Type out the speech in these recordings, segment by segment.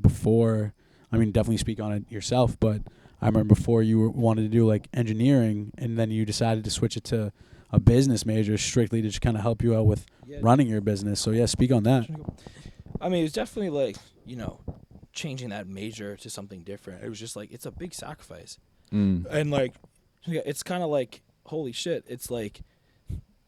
before, I mean, definitely speak on it yourself, but I remember before wanted to do like engineering, and then you decided to switch it to a business major strictly to just kind of help you out with running your business. So yeah, speak on that. I mean, it was definitely like, changing that major to something different. It was just like, it's a big sacrifice. And like, it's kind of like, holy shit, it's like,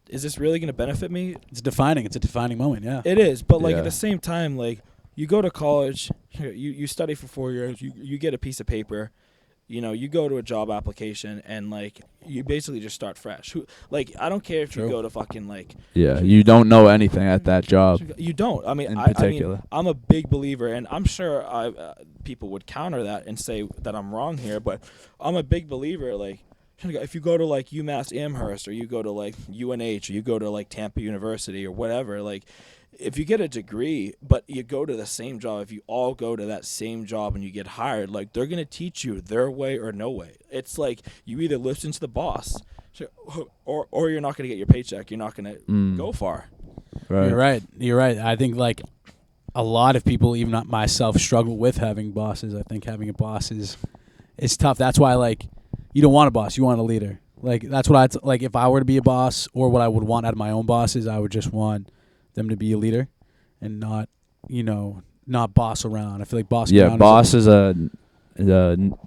is this really going to benefit me? It's defining. It's a defining moment, yeah. It is, but like at the same time, like you go to college, you study for 4 years, you get a piece of paper, you go to a job application, and like you basically just start fresh. Like I don't care if you go to fucking like you don't know anything at that job. You don't. I mean, I'm a big believer, and I'm sure people would counter that and say that I'm wrong here, but I'm a big believer. Like if you go to like UMass Amherst, or you go to like UNH, or you go to like Tampa University or whatever, like if you get a degree but you go to the same job, if you all go to that same job and you get hired, like they're going to teach you their way or no way. It's like you either listen to the boss or you're not going to get your paycheck. You're not going to go far. Right. You're right. I think like a lot of people, even not myself, struggle with having bosses. I think having a boss is tough. That's why like you don't want a boss, you want a leader. Like that's what like if I were to be a boss, or what I would want out of my own bosses, I would just want them to be a leader and not boss around. I feel like boss around. Yeah, boss is a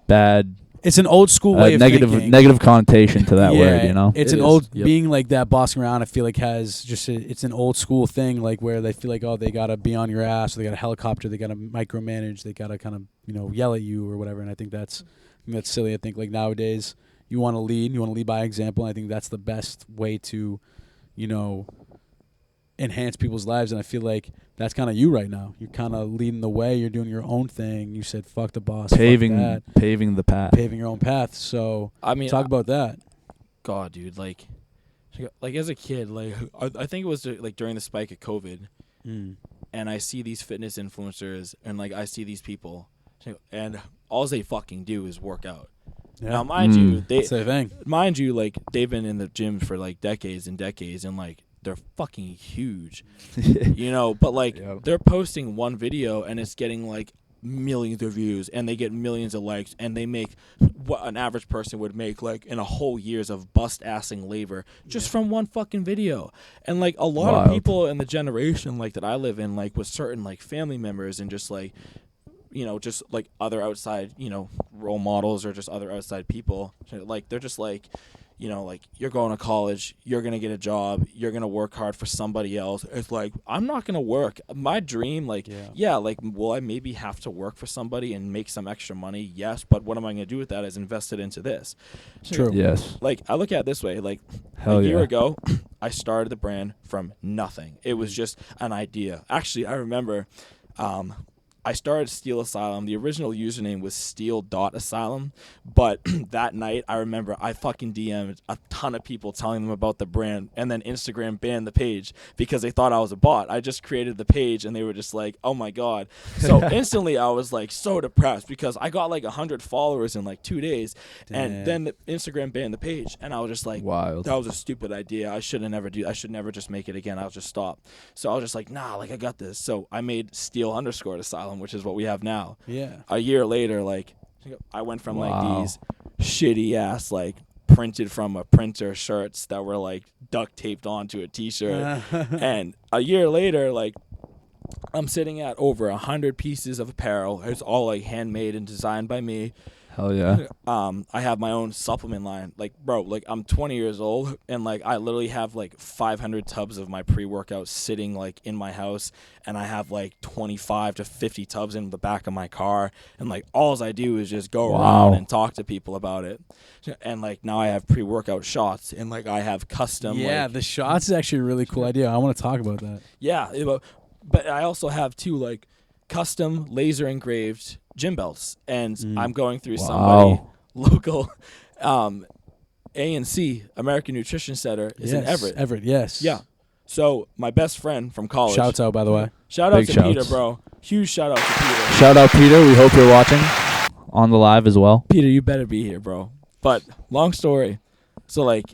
bad. It's an old school way of thinking. Negative connotation to that word, It's being like that bossing around. I feel like has just it's an old school thing, like where they feel like, oh, they gotta be on your ass, or they got a helicopter, they gotta micromanage, they gotta kind of yell at you or whatever. And I think that's silly. I think like nowadays you want to lead by example. And I think that's the best way to, enhance people's lives. And I feel like that's kind of you right now. You're kind of leading the way. You're doing your own thing. You said fuck the boss, paving the path, paving your own path. So I mean, talk about that. God, dude, like as a kid, like I think it was like during the spike of COVID, and I see these fitness influencers, and like I see these people, and all they fucking do is work out. Yeah. Now, mind you, like they've been in the gym for like decades and decades, and like they're fucking huge, but like they're posting one video and it's getting like millions of views, and they get millions of likes, and they make what an average person would make like in a whole years of bust-assing labor just from one fucking video. And like a lot of people in the generation like that I live in, like with certain like family members and just like just like other outside role models, or just other outside people, like they're just like like you're going to college, you're going to get a job, you're going to work hard for somebody else. It's like, I'm not going to work. My dream, like, like, will I maybe have to work for somebody and make some extra money? Yes. But what am I going to do with that is invest it into this. True. Yes. Like, I look at it this way, like a year ago, I started the brand from nothing. It was just an idea. Actually, I remember, I started Steel Asylum. The original username was steel.asylum. But that night, I remember I fucking DM'd a ton of people telling them about the brand. And then Instagram banned the page because they thought I was a bot. I just created the page, and they were just like, oh, my God. So instantly, I was like so depressed because I got like 100 followers in like 2 days. Damn. And then Instagram banned the page. And I was just like, wild. That was a stupid idea. I should never just make it again. I'll just stop. So I was just like, nah, like I got this. So I made Steel_Asylum, which is what we have now. Yeah. A year later, like I went from like these shitty ass like printed from a printer shirts that were like duct taped onto a t-shirt, and a year later, like I'm sitting at over 100 pieces of apparel. It's all like handmade and designed by me. Hell yeah. I have my own supplement line. Like, bro, like I'm 20 years old, and like I literally have like 500 tubs of my pre-workout sitting like in my house, and I have like 25 to 50 tubs in the back of my car, and like all I do is just go around and talk to people about it. And like now I have pre-workout shots, and like I have custom. Yeah, the shots is actually a really cool idea. I want to talk about that. Yeah, but I also have two like custom laser engraved gym belts, and I'm going through somebody local. ANC, American Nutrition Center, is in Everett. Everett, yes. Yeah. So my best friend from college. Shouts out, by the way. Shout out to Peter, bro. Huge shout out to Peter. Shout out, Peter. We hope you're watching on the live as well. Peter, you better be here, bro. But long story. So like,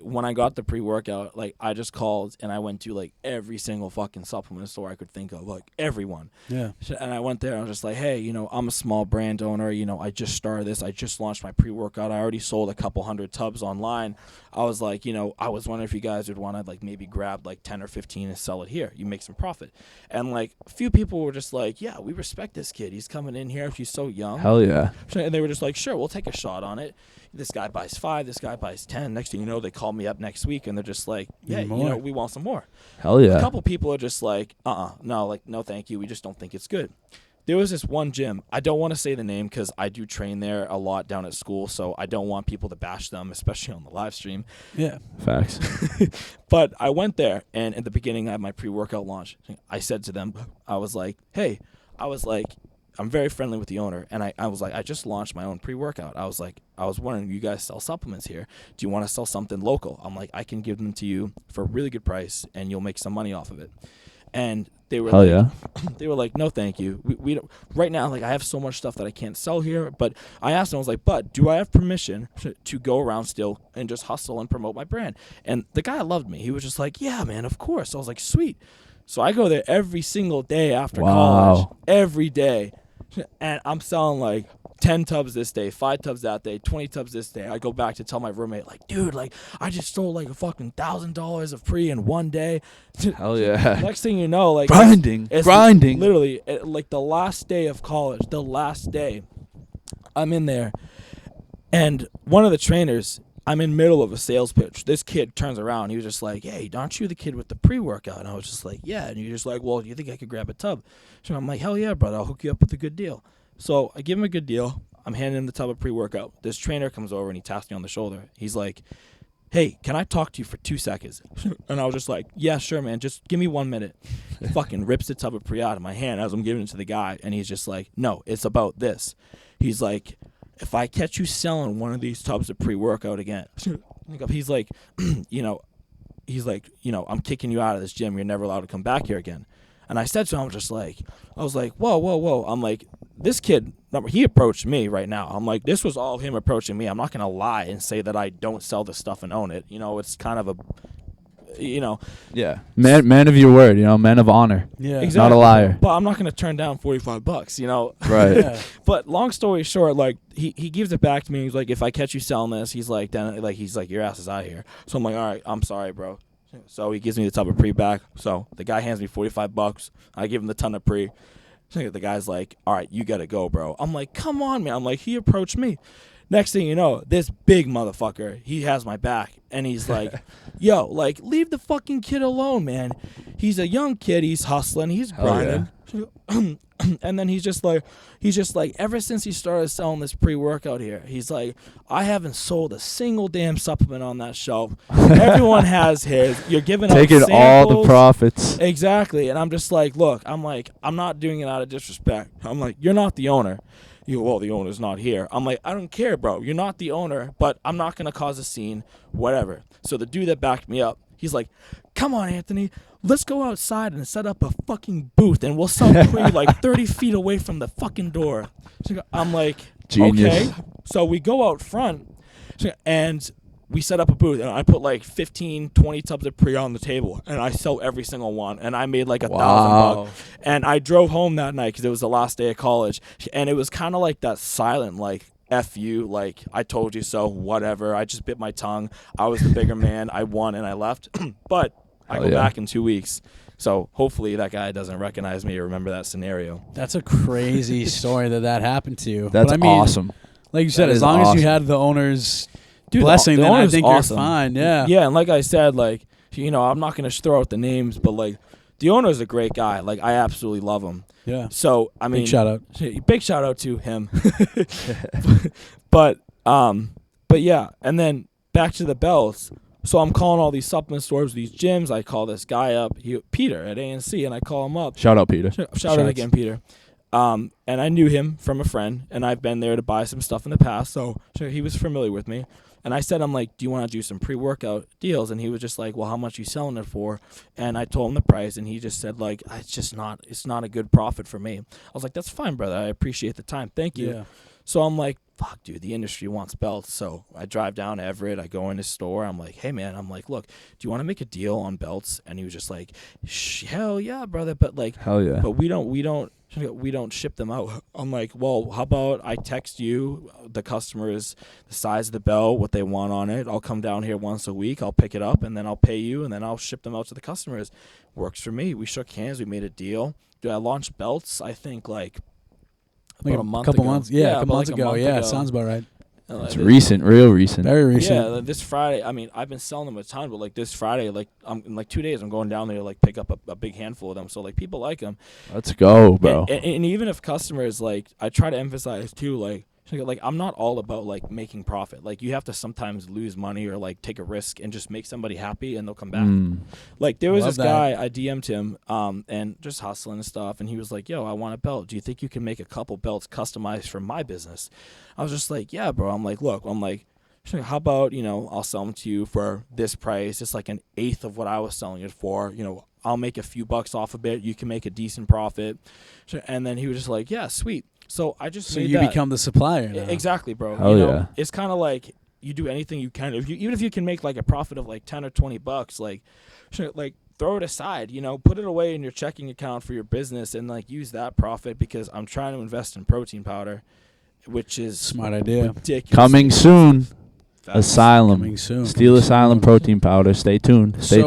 when I got the pre-workout, like I just called and I went to like every single fucking supplement store I could think of, like everyone. Yeah. And I went there and I was just like, hey, I'm a small brand owner. I just started this. I just launched my pre-workout. I already sold a couple hundred tubs online. I was like, I was wondering if you guys would want to like maybe grab like 10 or 15 and sell it here. You make some profit. And like a few people were just like, yeah, we respect this kid. He's coming in here. He's so young. Hell yeah. And they were just like, sure, we'll take a shot on it. This guy buys 5, this guy buys 10. Next thing you know, they call me up next week and they're just like, yeah, we want some more. Hell yeah. A couple people are just like, no, thank you. We just don't think it's good. There was this one gym. I don't want to say the name because I do train there a lot down at school, so I don't want people to bash them, especially on the live stream. Yeah. Facts. But I went there, and at the beginning, I had my pre-workout launch. I said to them, I was like, I'm very friendly with the owner, and I was like, I just launched my own pre-workout. I was like, I was wondering, you guys sell supplements here. Do you want to sell something local? I'm like, I can give them to you for a really good price, and you'll make some money off of it. And they were they were like, no, thank you. We don't, right now, like I have so much stuff that I can't sell here. But I asked them, I was like, but do I have permission to go around still and just hustle and promote my brand? And the guy loved me. He was just like, yeah, man, of course. I was like, sweet. So I go there every single day after college, every day. And I'm selling like 10 tubs this day, 5 tubs that day, 20 tubs this day. I go back to tell my roommate, like, dude, like, I just sold like a fucking $1,000 of pre in one day. Hell yeah. Next thing you know, like, grinding. Literally, like the last day of college, I'm in there. And one of the trainers, I'm in middle of a sales pitch. This kid turns around. He was just like, hey, aren't you the kid with the pre-workout? And I was just like, yeah. And you're just like, well, do you think I could grab a tub? So I'm like, hell yeah, brother. I'll hook you up with a good deal. So I give him a good deal. I'm handing him the tub of pre-workout. This trainer comes over and he taps me on the shoulder. He's like, hey, can I talk to you for 2 seconds? And I was just like, yeah, sure, man. Just give me 1 minute. He fucking rips the tub of pre out of my hand as I'm giving it to the guy. And he's just like, no, it's about this. He's like, if I catch you selling one of these tubs of pre-workout again, he's like, I'm kicking you out of this gym. You're never allowed to come back here again. And I said to him, I was like, whoa. I'm like, this kid, he approached me right now. I'm like, this was all him approaching me. I'm not going to lie and say that I don't sell this stuff and own it. It's kind of a, Yeah. Man of your word, man of honor. Yeah. Exactly. Not a liar. But I'm not going to turn down $45, Right. Yeah. But long story short, like, he gives it back to me. He's like, if I catch you selling this, he's like, your ass is out of here. So I'm like, all right, I'm sorry, bro. So he gives me the tub of pre back. So the guy hands me $45. I give him the ton of pre. The guy's like, all right, you got to go, bro. I'm like, come on, man. I'm like, he approached me. Next thing you know, this big motherfucker, he has my back. And he's like, yo, like, leave the fucking kid alone, man. He's a young kid. He's hustling. He's grinding. And then he's just like, ever since he started selling this pre-workout here, he's like, I haven't sold a single damn supplement on that shelf. Everyone has his. You're giving taking out samples. all the profits. Exactly. And I'm just like, look, I'm not doing it out of disrespect. I'm like, you're not the owner. Well, the owner's not here. I'm like, I don't care, bro. You're not the owner, but I'm not going to cause a scene, whatever. So the dude that backed me up, he's like, come on, Anthony. Let's go outside and set up a fucking booth, and we'll sell pre like 30 feet away from the fucking door. So I'm like, Genius. okay. So we go out front, and we set up a booth, and I put like 15, 20 tubs of pre on the table, and I sell every single one, and I made like $1,000. And I drove home that night because it was the last day of college, and it was kind of like that silent, like, F you, like, I told you so, whatever. I just bit my tongue. I was the bigger man. I won, and I left. But I go back in 2 weeks. So hopefully that guy doesn't recognize me or remember that scenario. That's a crazy story that happened to you. That's but I mean, awesome. Like you said, as long as you had the owner's blessing, the then I owner's think awesome. you're fine. Yeah. Yeah, and like I said, like, I'm not going to throw out the names, but, like, the owner's a great guy. Like, I absolutely love him. Yeah. So, I mean. Big shout out to him. But yeah, and then back to the belts. So I'm calling all these supplement stores, these gyms. I call this guy up, Peter at ANC, and I call him up. Shout out, Peter. Shout out again, Peter. And I knew him from a friend, and I've been there to buy some stuff in the past, so he was familiar with me. And I said, I'm like, do you want to do some pre-workout deals? And he was just like, well, how much are you selling it for? And I told him the price, and he just said, like, it's not a good profit for me. I was like, that's fine, brother. I appreciate the time. Thank you. Yeah. So I'm like, fuck, dude, the industry wants belts. So I drive down to Everett. I go in his store. I'm like, hey, man, I'm like, look, do you want to make a deal on belts? And he was just like, hell yeah, brother. But like, Hell yeah. but we don't ship them out. I'm like, well, how about I text you the customers, the size of the belt, what they want on it. I'll come down here once a week. I'll pick it up, and then I'll pay you, and then I'll ship them out to the customers. Works for me. We shook hands. We made a deal. Dude, I launched belts, I think, like about a month couple ago. months. Yeah, a couple months like a ago. month Yeah, ago. sounds about right. It's recent, real recent. Very recent. Yeah, this Friday. I mean, I've been selling them a ton, but like this Friday, like in like 2 days, I'm going down there to like pick up a big handful of them. So like people like them. Let's go, bro. And even if customers like, I try to emphasize too, like I'm not all about like making profit. Like you have to sometimes lose money or like take a risk and just make somebody happy, and they'll come back. Like there was Love this that. guy, I DM'd him, and just hustling and stuff, and he was like, "Yo, I want a belt. Do you think you can make a couple belts customized for my business?" I was just like, "Yeah, bro." I'm like, "Look, how about, I'll sell them to you for this price. It's like an eighth of what I was selling it for. I'll make a few bucks off of it. You can make a decent profit." And then he was just like, "Yeah, sweet." So I just So made you that. become the supplier now. Exactly, bro. Hell yeah. It's kind of like you do anything you can. Even if you can make like a profit of like $10 or $20, like throw it aside. Put it away in your checking account for your business, and like use that profit, because I'm trying to invest in protein powder, which is Smart idea. ridiculous. Coming soon. Facts. Asylum. Coming soon. Steel Coming Asylum soon. protein powder. Stay tuned. Stay So